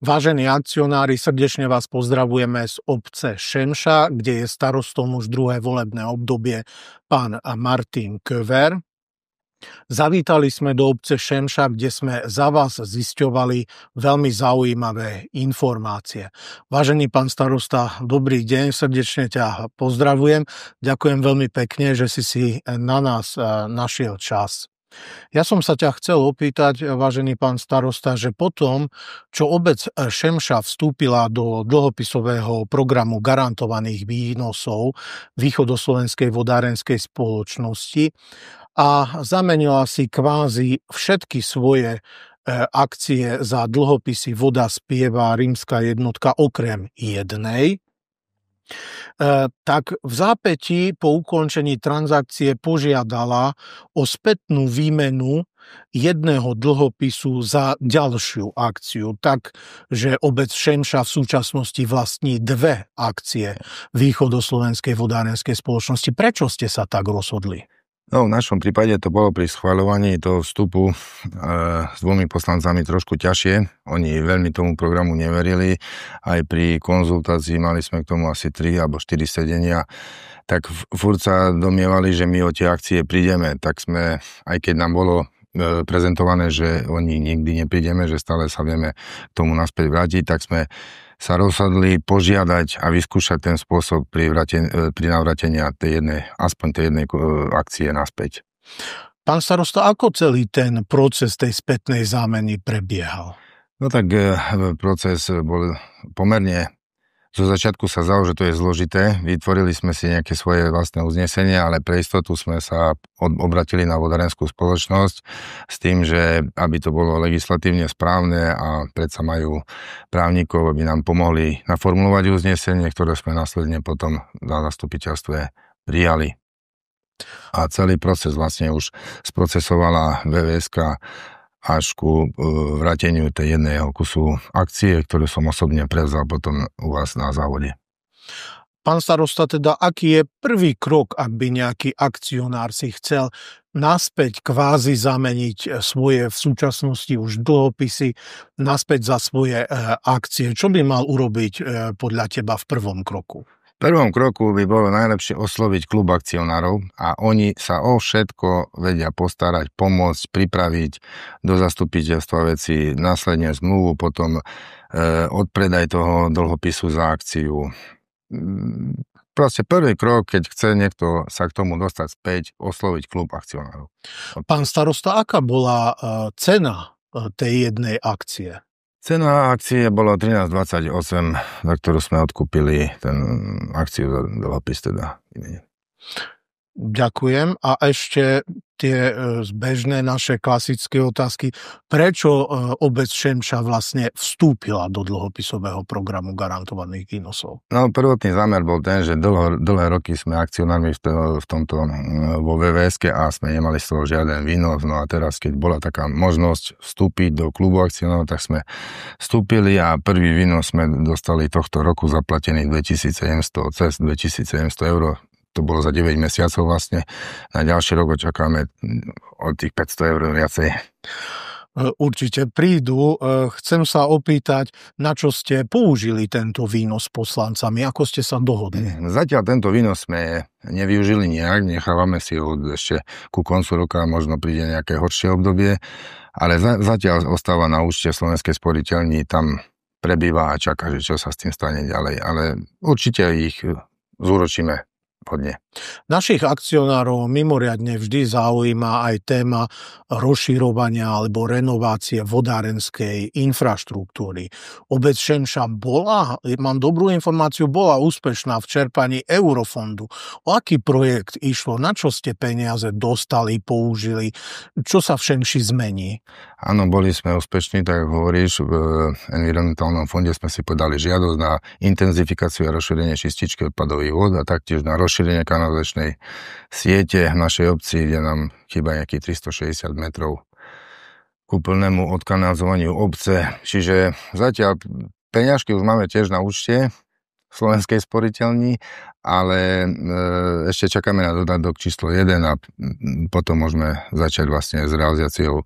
Vážení akcionári, srdečne vás pozdravujeme z obce Šemša, kde je starostom už druhé volebné obdobie pán Martin Köver. Zavítali sme do obce Šemša, kde sme za vás zisťovali veľmi zaujímavé informácie. Vážený pán starosta, dobrý deň, srdečne ťa pozdravujem. Ďakujem veľmi pekne, že si na nás našiel čas. Ja som sa ťa chcel opýtať, vážený pán starosta, že potom, čo obec Šemša vstúpila do dlhopisového programu garantovaných výnosov Východoslovenskej vodárenskej spoločnosti a zamenila si kvázi všetky svoje akcie za dlhopisy Voda spieva Rímska jednotka okrem jednej, tak v zápätí po ukončení transakcie požiadala o spätnú výmenu jedného dlhopisu za ďalšiu akciu, takže obec Šemša v súčasnosti vlastní dve akcie Východoslovenskej vodárenskej spoločnosti. Prečo ste sa tak rozhodli? No, v našom prípade to bolo pri schvaľovaní toho vstupu s dvomi poslancami trošku ťažšie. Oni veľmi tomu programu neverili. Aj pri konzultácii mali sme k tomu asi 3 alebo 4 sedenia. Tak furt sa domievali, že my o tie akcie prídeme. Tak sme, aj keď nám bolo prezentované, že oni nikdy neprídeme, že stále sa vieme k tomu naspäť vrátiť, tak sme sa rozhodli požiadať a vyskúšať ten spôsob pri navrátenia aspoň tej jednej akcie naspäť. Pán starosta, ako celý ten proces tej spätnej zámeny prebiehal? No tak proces bol pomerne. Zo začiatku sa zdalo, že to je zložité. Vytvorili sme si nejaké svoje vlastné uznesenia, ale pre istotu sme sa obratili na vodárenskú spoločnosť s tým, že aby to bolo legislatívne správne a predsa majú právnikov, aby nám pomohli naformulovať uznesenie, ktoré sme následne potom na zastupiteľstve prijali. A celý proces vlastne už sprocesovala VVSK až ku vráteniu tej jedného kusu akcie, ktorú som osobne prevzal potom u vás na závode. Pán starosta, teda aký je prvý krok, ak by nejaký akcionár si chcel naspäť kvázi zameniť svoje v súčasnosti už dlhopisy naspäť za svoje akcie? Čo by mal urobiť podľa teba v prvom kroku? V prvom kroku by bolo najlepšie osloviť klub akcionárov a oni sa o všetko vedia postarať, pomôcť, pripraviť do zastupiteľstva veci, následne zmluvu, potom odpredaj toho dlhopisu za akciu. Proste prvý krok, keď chce niekto sa k tomu dostať späť, osloviť klub akcionárov. Pán starosta, aká bola cena tej jednej akcie? Cena akcie bolo 13,28, za ktorú sme odkúpili ten akciu za dlhopis teda. Ďakujem. A ešte tie zbežné naše klasické otázky. Prečo obec Šemša vlastne vstúpila do dlhopisového programu garantovaných výnosov? No, prvotný zámer bol ten, že dlhé roky sme akcionármi v tomto vo VVSke a sme nemali z toho žiaden výnos. No a teraz, keď bola taká možnosť vstúpiť do klubu akcionárov, tak sme vstúpili a prvý výnos sme dostali tohto roku zaplatených 2700, cez 2700 eur. To bolo za 9 mesiacov vlastne. Na ďalší rok očakáme od tých 500 eur viacej. Určite prídu. Chcem sa opýtať, na čo ste použili tento výnos s poslancami? Ako ste sa dohodli? Zatiaľ tento výnos sme nevyužili nejak. Nechávame si ho ešte ku koncu roka, možno príde nejaké horšie obdobie. Ale zatiaľ ostáva na účte Slovenskej sporiteľni. Tam prebýva a čaká, že čo sa s tým stane ďalej. Ale určite ich zúročíme hodne. Našich akcionárov mimoriadne vždy zaujíma aj téma rozširovania alebo renovácie vodárenskej infraštruktúry. Obec Šemša bola, mám dobrú informáciu, bola úspešná v čerpaní eurofondu. O aký projekt išlo? Na čo ste peniaze dostali, použili? Čo sa v Šemši zmení? Áno, boli sme úspešní, tak hovoríš, v environmentálnom fonde sme si podali žiadosť na intenzifikáciu a rozšírenie čističky odpadových vôd a taktiež na rozšírenie kanalizačnej siete v našej obci, kde nám chýba nejakých 360 metrov ku plnému odkanalizovaniu obce. Čiže zatiaľ peňažky už máme tiež na účte, Slovenskej sporiteľni, ale ešte čakáme na dodatok číslo 1 a potom môžeme začať vlastne s realizáciou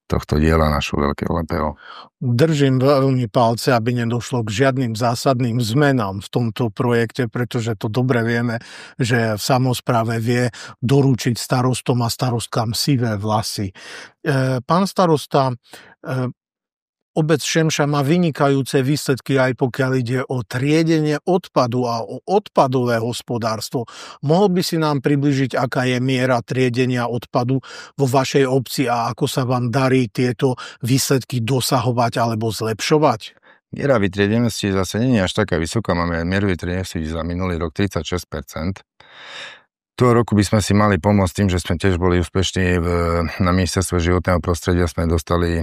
tohto diela našho veľkého lepého. Držím veľmi palce, aby nedošlo k žiadnym zásadným zmenám v tomto projekte, pretože to dobre vieme, že v samospráve vie doručiť starostom a starostkám sivé vlasy. Pán starosta, obec Šemša má vynikajúce výsledky aj pokiaľ ide o triedenie odpadu a o odpadové hospodárstvo. Mohol by si nám približiť, aká je miera triedenia odpadu vo vašej obci a ako sa vám darí tieto výsledky dosahovať alebo zlepšovať? Miera vytriedenosti zase nie je až taká vysoká. Máme mieru vytriedenosti za minulý rok 36%. Toho roku by sme si mali pomôcť tým, že sme tiež boli úspešní na ministerstve životného prostredia, sme dostali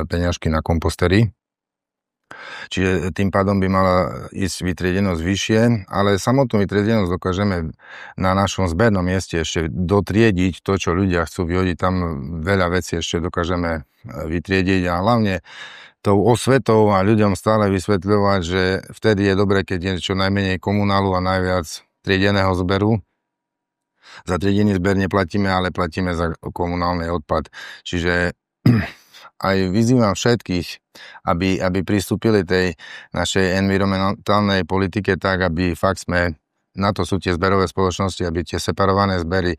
peňažky na kompostery. Čiže tým pádom by mala ísť vytriedenosť vyššie, ale samotnú vytriedenosť dokážeme na našom zbernom mieste ešte dotriediť to, čo ľudia chcú vyhodiť. Tam veľa vecí ešte dokážeme vytriediť a hlavne tou osvetou a ľuďom stále vysvetľovať, že vtedy je dobre, keď je čo najmenej komunálu a najviac triedeného zberu. Za triedený zber neplatíme, ale platíme za komunálny odpad. Čiže aj vyzývam všetkých, aby pristúpili tej našej environmentálnej politike tak, aby fakt sme, na to sú tie zberové spoločnosti, aby tie separované zbery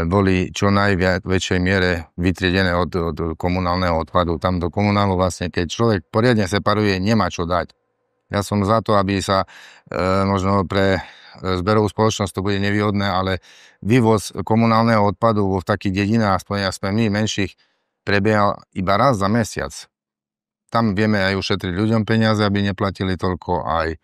boli čo najväčšej miere vytriedené od komunálneho odpadu. Tam do komunálu vlastne, keď človek poriadne separuje, nemá čo dať. Ja som za to, aby sa možno pre zberovú spoločnosť to bude nevýhodné, ale vývoz komunálneho odpadu vo v takých dedinách, aspoň my menších, prebiehal iba raz za mesiac. Tam vieme aj ušetriť ľuďom peniaze, aby neplatili toľko, aj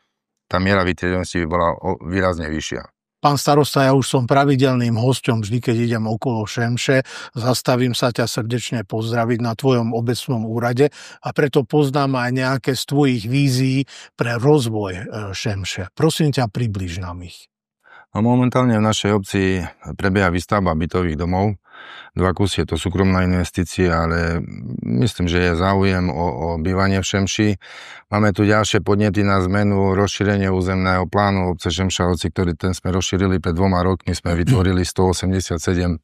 tá miera vytriedenosti by bola výrazne vyššia. Pán starosta, ja už som pravidelným hosťom, vždy keď idem okolo Šemše, zastavím sa ťa srdečne pozdraviť na tvojom obecnom úrade a preto poznám aj nejaké z tvojich vízií pre rozvoj Šemše. Prosím ťa, približ nám ich. No, momentálne v našej obci prebieha výstavba bytových domov. 2 kusy, je to súkromná investícia, ale myslím, že je záujem o bývanie v Šemši. Máme tu ďalšie podnety na zmenu, rozšírenie územného plánu obce Šemšahovci, ktorý ten sme rozšírili pred 2 rokmi. Sme vytvorili 187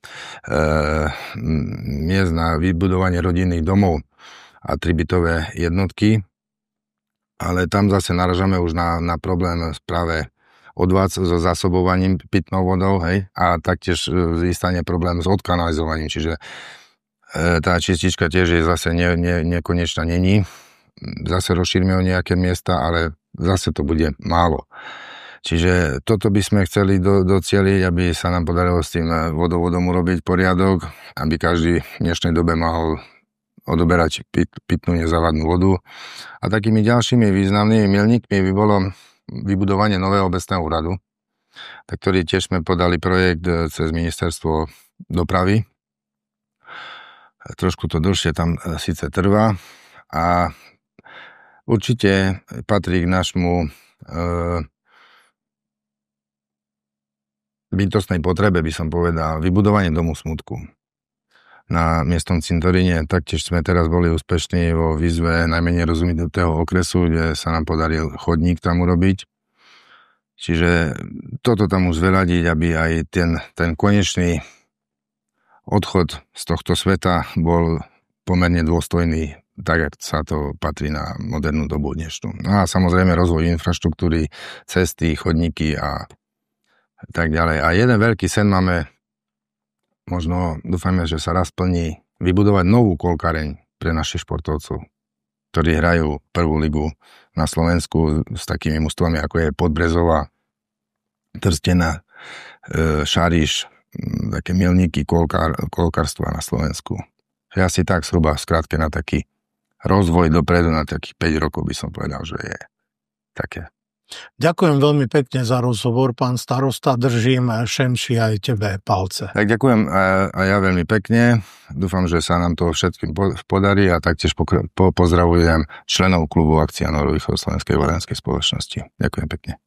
miest na vybudovanie rodinných domov a 3 bytové jednotky. Ale tam zase naražame už na problém práve odvád so zásobovaním pitnou vodou, hej, a taktiež zistane problém s odkanalizovaním, čiže tá čistička tiež je zase nekonečná není. Zase rozšírime o nejaké miesta, ale zase to bude málo. Čiže toto by sme chceli docieliť, aby sa nám podarilo s tým vodovodom urobiť poriadok, aby každý v dnešnej dobe mohol odoberať pitnú nezávadnú vodu. A takými ďalšími významnými milníkmi by bolo vybudovanie nového obecného úradu, tak ktorý tiež sme podali projekt cez ministerstvo dopravy. Trošku to dlhšie tam síce trvá a určite patrí k našmu bytostnej potrebe, by som povedal, vybudovanie domu smutku na miestnom cintoríne. Taktiež sme teraz boli úspešní vo výzve najmenej rozvinutého okresu, kde sa nám podaril chodník tam urobiť. Čiže toto tam už zveladiť, aby aj ten konečný odchod z tohto sveta bol pomerne dôstojný, tak ako sa to patrí na modernú dobu dnešnú. No a samozrejme rozvoj infraštruktúry, cesty, chodníky a tak ďalej. A jeden veľký sen máme, možno dúfajme, že sa raz plní, vybudovať novú koľkareň pre našich športovcov, ktorí hrajú prvú ligu na Slovensku s takými mužstvami, ako je Podbrezová, Trstená, Šariš, také milníky koľkarstva na Slovensku. Ja si tak zhruba skrátke na taký rozvoj dopredu, na takých 5 rokov by som povedal, že je také. Ďakujem veľmi pekne za rozhovor, pán starosta. Držím Šemši aj tebe palce. Tak ďakujem a ja veľmi pekne. Dúfam, že sa nám to všetkým podarí a taktiež pozdravujem členov klubu akcionárov Východoslovenskej vodárenskej spoločnosti. Ďakujem pekne.